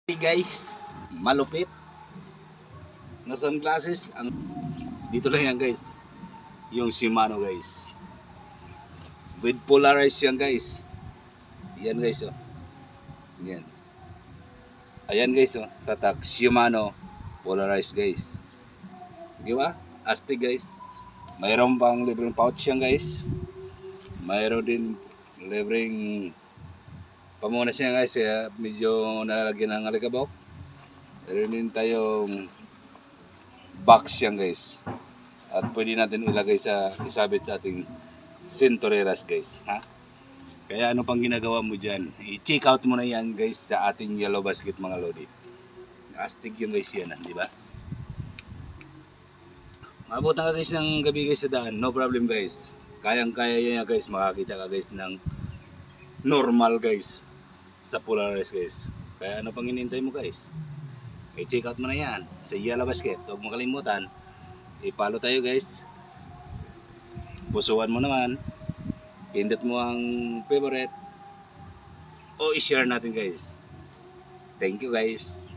Hey guys, malupit na sunglasses ang dito lang yan guys. Yung Shimano guys. With polarized yan guys. Yan guys oh. Yan. Ayan guys oh, tatak Shimano polarized guys. Di ba? Astig guys. Mayroon pang libreng pouch yan guys. Mayroon din libreng pamunas yan guys, medyo nalalagyan ng alikabok. Meron din tayong box yan guys. At pwede natin ilagay isabit sa ating sintureras guys. Ha? Kaya ano pang ginagawa mo dyan? I-check out mo na yan guys sa ating yellow basket mga lodi. Astig yung guys yan, di ba? Mabutan ka guys ng gabi guys sa daan. No problem guys. Kayang-kaya yan guys. Makakita ka guys ng normal guys sa Polaris guys. Kaya ano pang hinihintay mo guys? I-check out mo na yan sa yellow basket. Huwag mo kalimutan. I-follow tayo guys. Pusuan mo naman. Pindot mo ang favorite. O i-share natin guys. Thank you guys.